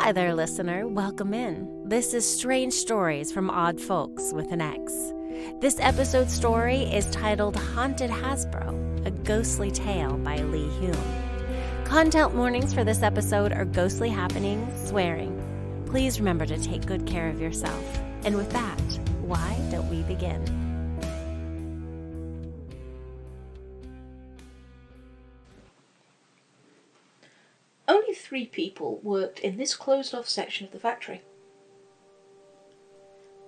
Hi there, listener. Welcome in. This is Strange Stories from Odd Folks with an X. This episode's story is titled Haunted Hasbro, a ghostly tale by Lee Hulme. Content warnings for this episode are ghostly happenings, swearing. Please remember to take good care of yourself. And with that, why don't we begin? Only 3 people worked in this closed-off section of the factory.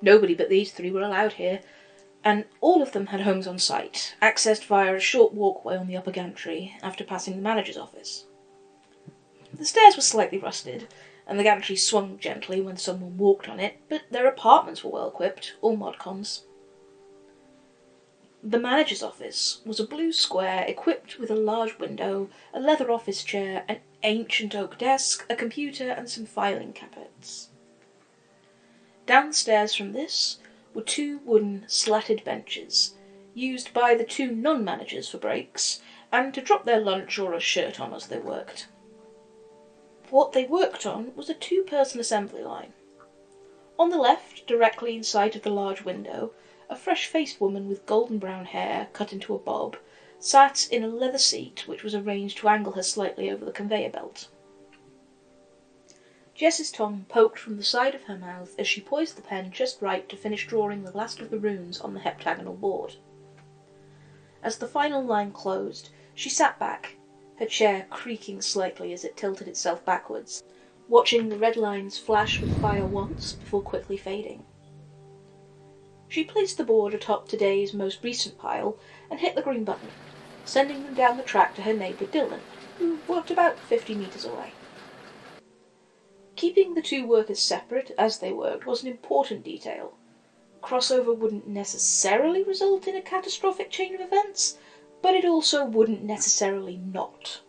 Nobody but these 3 were allowed here, and all of them had homes on site, accessed via a short walkway on the upper gantry after passing the manager's office. The stairs were slightly rusted, and the gantry swung gently when someone walked on it, but their apartments were well equipped, all modcons. The manager's office was a blue square equipped with a large window, a leather office chair, an ancient oak desk, a computer, and some filing cabinets. Down the stairs from this were 2 wooden slatted benches, used by the 2 non-managers for breaks, and to drop their lunch or a shirt on as they worked. What they worked on was a 2-person assembly line. On the left, directly in sight of the large window, a fresh-faced woman with golden brown hair cut into a bob sat in a leather seat which was arranged to angle her slightly over the conveyor belt. JEss's tongue poked from the side of her mouth as she poised the pen just right to finish drawing the last of the runes on the heptagonal board. As the final line closed, she sat back, her chair creaking slightly as it tilted itself backwards, watching the red lines flash with fire once before quickly fading. She placed the board atop today's most recent pile and hit the green button, sending them down the track to her neighbour Dylan, who worked about 50 metres away. Keeping the 2 workers separate as they worked was an important detail. Crossover wouldn't necessarily result in a catastrophic chain of events, but it also wouldn't necessarily not.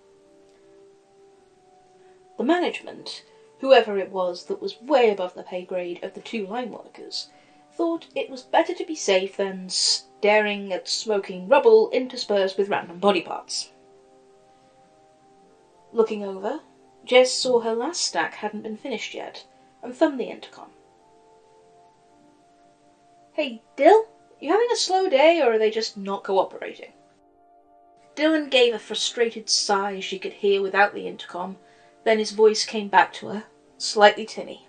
The management, whoever it was that was way above the pay grade of the 2 line workers, thought it was better to be safe than staring at smoking rubble interspersed with random body parts. Looking over, JEss saw her last stack hadn't been finished yet, and thumbed the intercom. "Hey, Dill, you having a slow day, or are they just not cooperating?" Dylan gave a frustrated sigh she could hear without the intercom, then his voice came back to her, slightly tinny.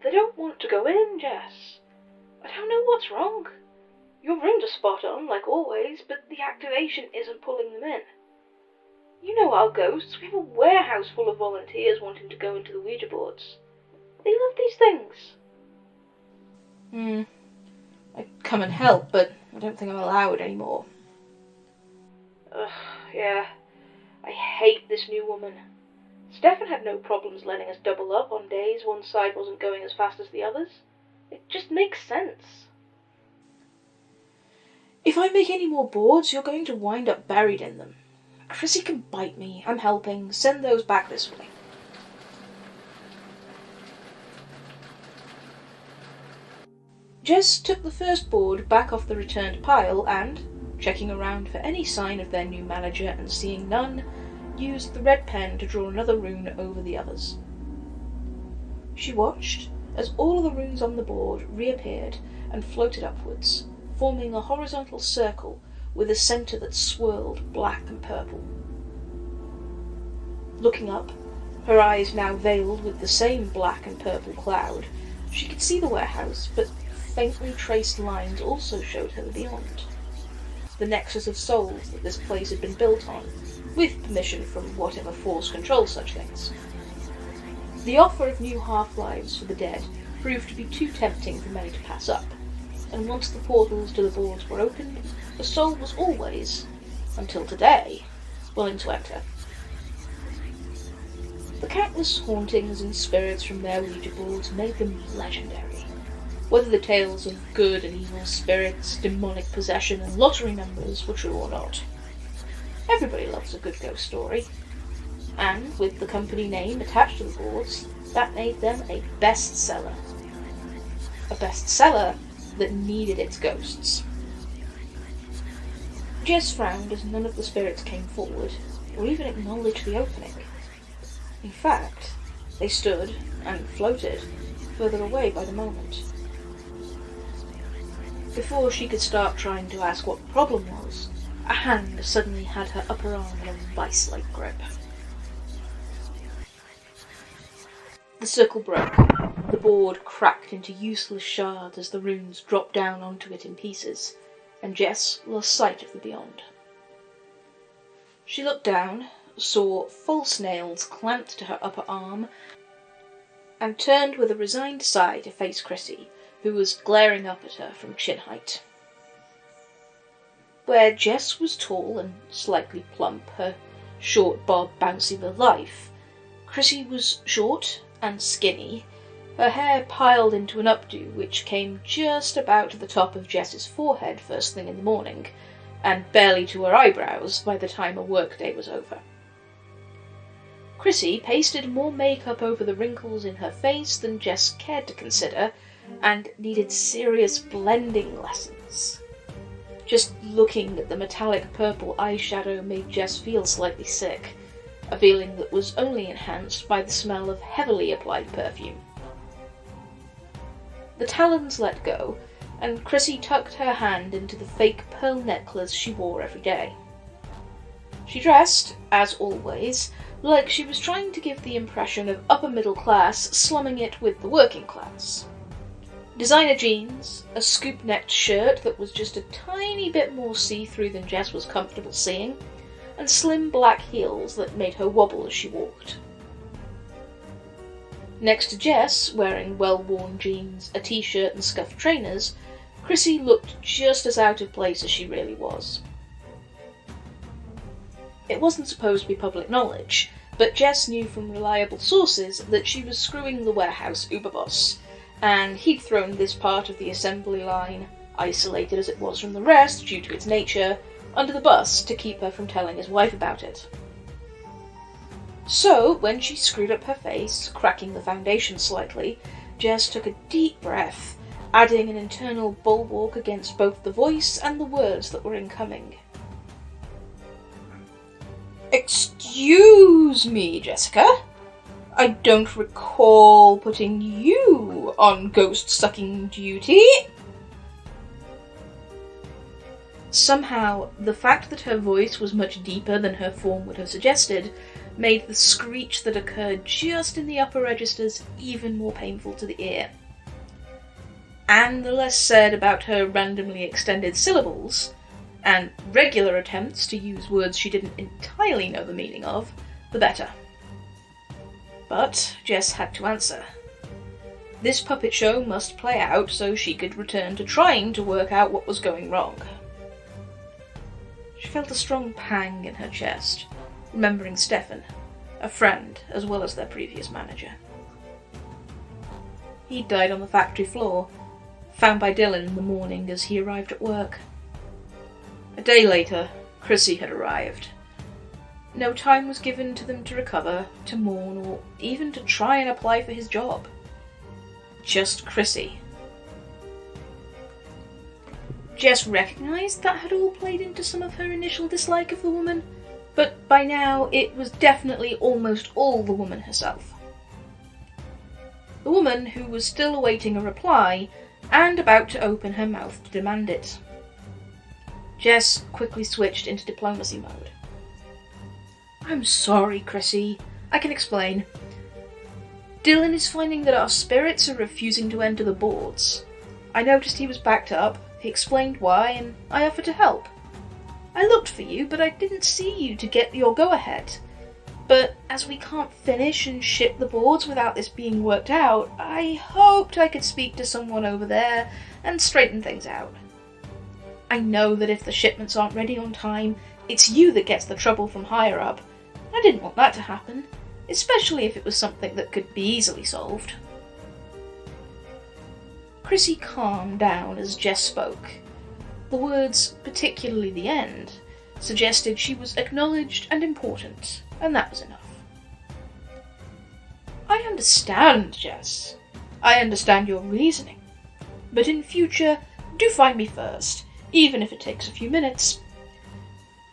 "They don't want to go in, Jess. I don't know what's wrong. Your rooms are spot on, like always, but the activation isn't pulling them in. You know our ghosts, we have a warehouse full of volunteers wanting to go into the Ouija boards. They love these things." I'd come and help, but I don't think I'm allowed anymore. Yeah. I hate this new woman. Stefan had no problems letting us double up on days one side wasn't going as fast as the others. It just makes sense. "If I make any more boards, you're going to wind up buried in them. Chrissy can bite me. I'm helping. Send those back this way." JEss took the first board back off the returned pile and, checking around for any sign of their new manager and seeing none, used the red pen to draw another rune over the others. She watched as all of the runes on the board reappeared and floated upwards, forming a horizontal circle with a centre that swirled black and purple. Looking up, her eyes now veiled with the same black and purple cloud, she could see the warehouse, but faintly traced lines also showed her the beyond. The nexus of souls that this place had been built on, with permission from whatever force controls such things. The offer of new half-lives for the dead proved to be too tempting for many to pass up, and once the portals to the boards were opened, the soul was always, until today, willing to enter. The countless hauntings and spirits from their Ouija boards made them legendary, whether the tales of good and evil spirits, demonic possession, and lottery numbers were true or not. Everybody loves a good ghost story, and with the company name attached to the boards, that made them a bestseller. A bestseller that needed its ghosts. JEss frowned as none of the spirits came forward, or even acknowledged the opening. In fact, They stood and floated, further away by the moment. Before she could start trying to ask what the problem was, a hand suddenly had her upper arm in a vice-like grip. The circle broke. The board cracked into useless shards as the runes dropped down onto it in pieces, and JEss lost sight of the beyond. She looked down, saw false nails clamped to her upper arm, and turned with a resigned sigh to face Chrissy, who was glaring up at her from chin height. Where JEss was tall and slightly plump, her short bob bouncy with life, Chrissy was short and skinny, her hair piled into an updo which came just about to the top of Jess's forehead first thing in the morning, and barely to her eyebrows by the time a workday was over. Chrissy pasted more makeup over the wrinkles in her face than JEss cared to consider, and needed serious blending lessons. Just looking at the metallic purple eyeshadow made JEss feel slightly sick, a feeling that was only enhanced by the smell of heavily applied perfume. The talons let go, and Chrissy tucked her hand into the fake pearl necklace she wore every day. She dressed, as always, like she was trying to give the impression of upper middle class slumming it with the working class. Designer jeans, a scoop-necked shirt that was just a tiny bit more see-through than JEss was comfortable seeing, and slim black heels that made her wobble as she walked. Next to JEss, wearing well-worn jeans, a t-shirt and scuffed trainers, Chrissy looked just as out of place as she really was. It wasn't supposed to be public knowledge, but JEss knew from reliable sources that she was screwing the warehouse Uberboss, and he'd thrown this part of the assembly line, isolated as it was from the rest due to its nature, under the bus to keep her from telling his wife about it. So, when she screwed up her face, cracking the foundation slightly, JEss took a deep breath, adding an internal bulwark against both the voice and the words that were incoming. "Excuse me, Jessica. I don't recall putting you on ghost-sucking duty." Somehow, the fact that her voice was much deeper than her form would have suggested made the screech that occurred just in the upper registers even more painful to the ear. And the less said about her randomly extended syllables, and regular attempts to use words she didn't entirely know the meaning of, the better. But JEss had to answer. This puppet show must play out so she could return to trying to work out what was going wrong. She felt a strong pang in her chest, remembering Stefan, a friend as well as their previous manager. He died on the factory floor, found by Dylan in the morning as he arrived at work. A day later, Chrissy had arrived. No time was given to them to recover, to mourn, or even to try and apply for his job. Just Chrissy. JEss recognised that had all played into some of her initial dislike of the woman, but by now it was definitely almost all the woman herself. The woman who was still awaiting a reply, and about to open her mouth to demand it. JEss quickly switched into diplomacy mode. "I'm sorry, Chrissy. I can explain. Dylan is finding that our spirits are refusing to enter the boards. I noticed he was backed up, he explained why, and I offered to help. I looked for you, but I didn't see you to get your go-ahead. But as we can't finish and ship the boards without this being worked out, I hoped I could speak to someone over there and straighten things out. I know that if the shipments aren't ready on time, it's you that gets the trouble from higher up. I didn't want that to happen, especially if it was something that could be easily solved." Chrissy calmed down as JEss spoke. The words, particularly the end, suggested she was acknowledged and important, and that was enough. "I understand, JEss. I understand your reasoning. But in future, do find me first, even if it takes a few minutes.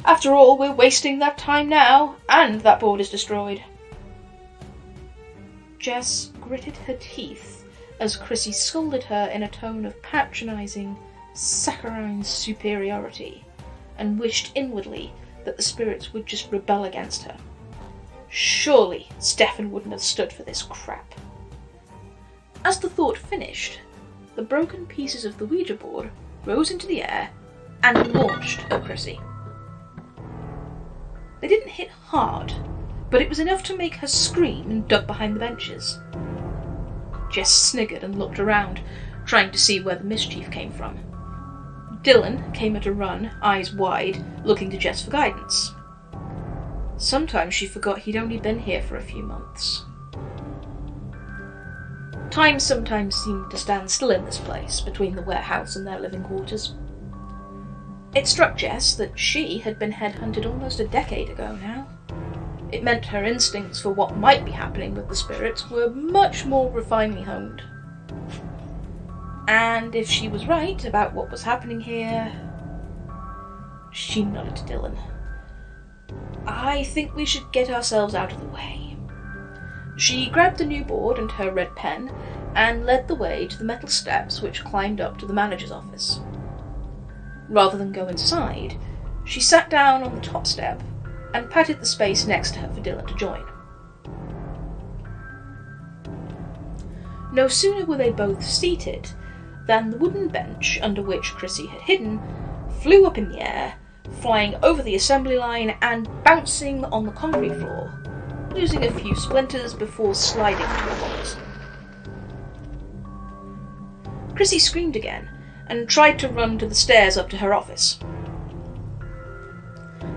After all, we're wasting that time now, and that board is destroyed." Jess gritted her teeth as Chrissy scolded her in a tone of patronising, saccharine superiority, and wished inwardly that the spirits would just rebel against her. Surely Stefan wouldn't have stood for this crap. As the thought finished, the broken pieces of the Ouija board rose into the air and launched at Chrissy. They didn't hit hard, but it was enough to make her scream and duck behind the benches. Jess sniggered and looked around, trying to see where the mischief came from. Dylan came at a run, eyes wide, looking to Jess for guidance. Sometimes she forgot he'd only been here for a few months. Time sometimes seemed to stand still in this place, between the warehouse and their living quarters. It struck Jess that she had been headhunted almost a decade ago now. It meant her instincts for what might be happening with the spirits were much more refinedly honed. And if she was right about what was happening here... She nodded to Dylan. I think we should get ourselves out of the way. She grabbed the new board and her red pen and led the way to the metal steps which climbed up to the manager's office. Rather than go inside, she sat down on the top step and patted the space next to her for Dylan to join. No sooner were they both seated than the wooden bench under which Chrissy had hidden flew up in the air, flying over the assembly line and bouncing on the concrete floor, losing a few splinters before sliding to a halt. Chrissy screamed again and tried to run to the stairs up to her office.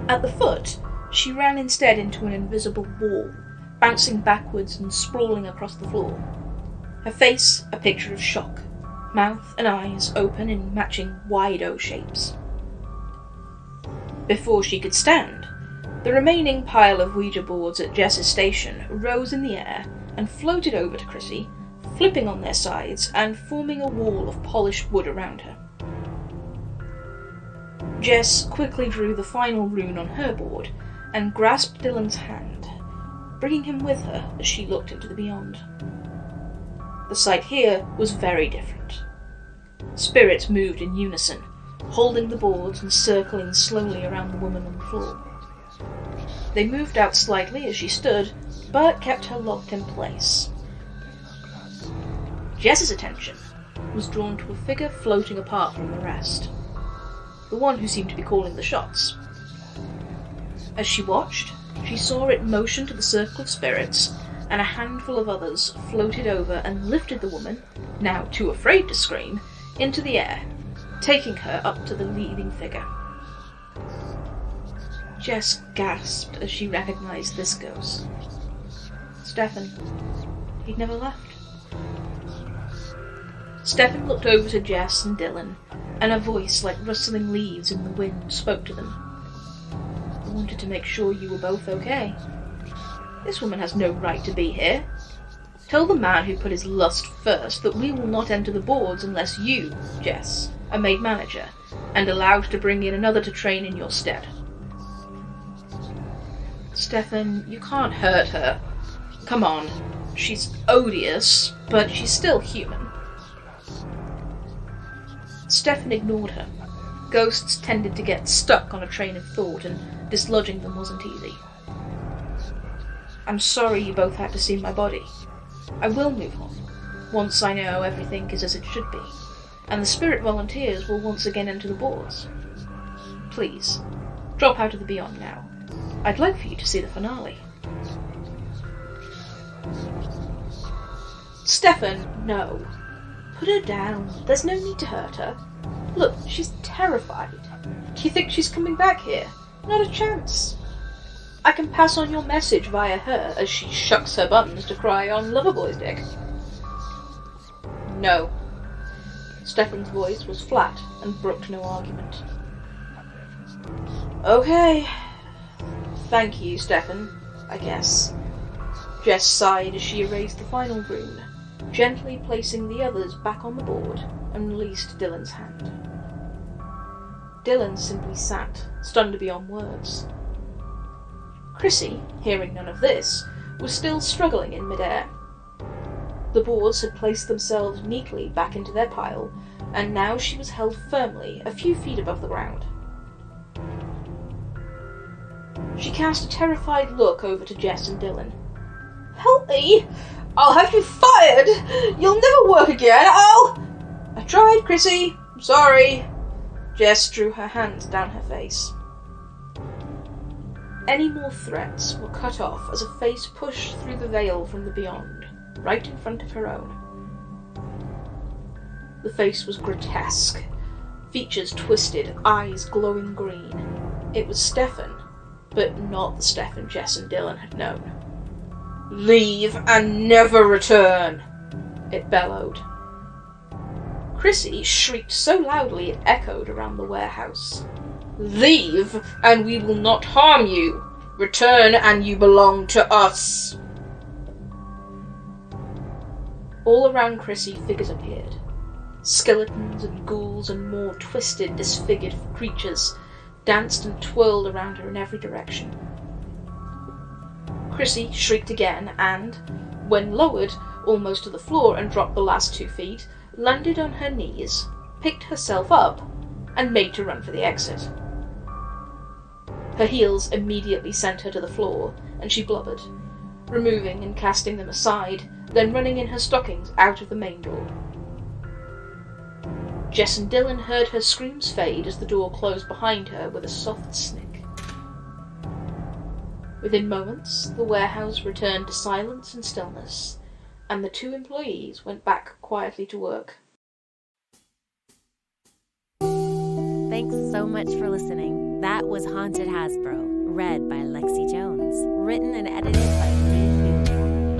At the foot, she ran instead into an invisible wall, bouncing backwards and sprawling across the floor. Her face a picture of shock, mouth and eyes open in matching wide O shapes. Before she could stand, the remaining pile of Ouija boards at Jess's station rose in the air and floated over to Chrissy, flipping on their sides and forming a wall of polished wood around her. Jess quickly drew the final rune on her board and grasped Dylan's hand, bringing him with her as she looked into the beyond. The sight here was very different. Spirits moved in unison, holding the boards and circling slowly around the woman on the floor. They moved out slightly as she stood, but kept her locked in place. Jess's attention was drawn to a figure floating apart from the rest, the one who seemed to be calling the shots. As she watched, she saw it motion to the circle of spirits, and a handful of others floated over and lifted the woman, now too afraid to scream, into the air, taking her up to the leading figure. Jess gasped as she recognized this ghost. Stefan. He'd never left. Stefan looked over to Jess and Dylan, and a voice like rustling leaves in the wind spoke to them. I wanted to make sure you were both okay. This woman has no right to be here. Tell the man who put his lust first that we will not enter the boards unless you, Jess, are made manager, and allowed to bring in another to train in your stead. Stefan, you can't hurt her. Come on. She's odious, but she's still human. Stefan ignored her. Ghosts tended to get stuck on a train of thought, and dislodging them wasn't easy. I'm sorry you both had to see my body. I will move on, once I know everything is as it should be, and the spirit volunteers will once again enter the boards. Please, drop out of the beyond now. I'd like for you to see the finale. Stefan, no. Put her down. There's no need to hurt her. Look, she's terrified. Do you think she's coming back here? Not a chance. I can pass on your message via her as she shucks her buttons to cry on Loverboy's dick. No. Stefan's voice was flat and brooked no argument. Okay. Thank you, Stefan, I guess. Jess sighed as she erased the final rune, gently placing the others back on the board, and released Dylan's hand. Dylan simply sat, stunned beyond words. Chrissy, hearing none of this, was still struggling in midair, The boards had placed themselves neatly back into their pile, and now she was held firmly a few feet above the ground. She cast a terrified look over to JEss and Dylan. "Help me! I'll have you fired! You'll never work again! I tried, Chrissy! I'm sorry!" JEss drew her hands down her face. Any more threats were cut off as a face pushed through the veil from the beyond, right in front of her own. The face was grotesque, features twisted, eyes glowing green. It was Stefan, but not the Stefan JEss and Dylan had known. "Leave and never return," it bellowed. Chrissy shrieked so loudly it echoed around the warehouse. "Leave and we will not harm you. Return and you belong to us." All around Chrissy figures appeared. Skeletons and ghouls and more twisted, disfigured creatures danced and twirled around her in every direction. Chrissy shrieked again and, when lowered almost to the floor and dropped the last 2 feet, landed on her knees, picked herself up, and made to run for the exit. Her heels immediately sent her to the floor, and she blubbered, removing and casting them aside, then running in her stockings out of the main door. JEss and Dylan heard her screams fade as the door closed behind her with a soft snick. Within moments, the warehouse returned to silence and stillness, and the 2 employees went back quietly to work. Thanks so much for listening. That was Haunted Hasbro, read by Lexi Jones, written and edited by Lee K Hulme.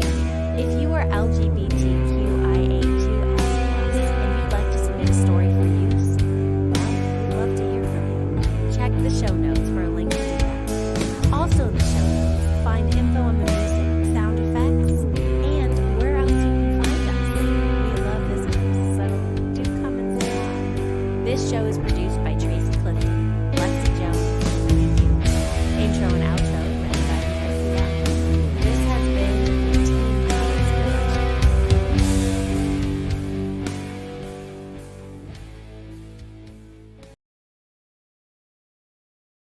If you are LGBTQIA2+ and you'd like to submit a story for use, well, we'd love to hear from you. Check the show notes for a link to do that. Also in the show notes, find info on the music, sound effects, and where else you can find us. We love visitors, so do come and say hi. This show is produced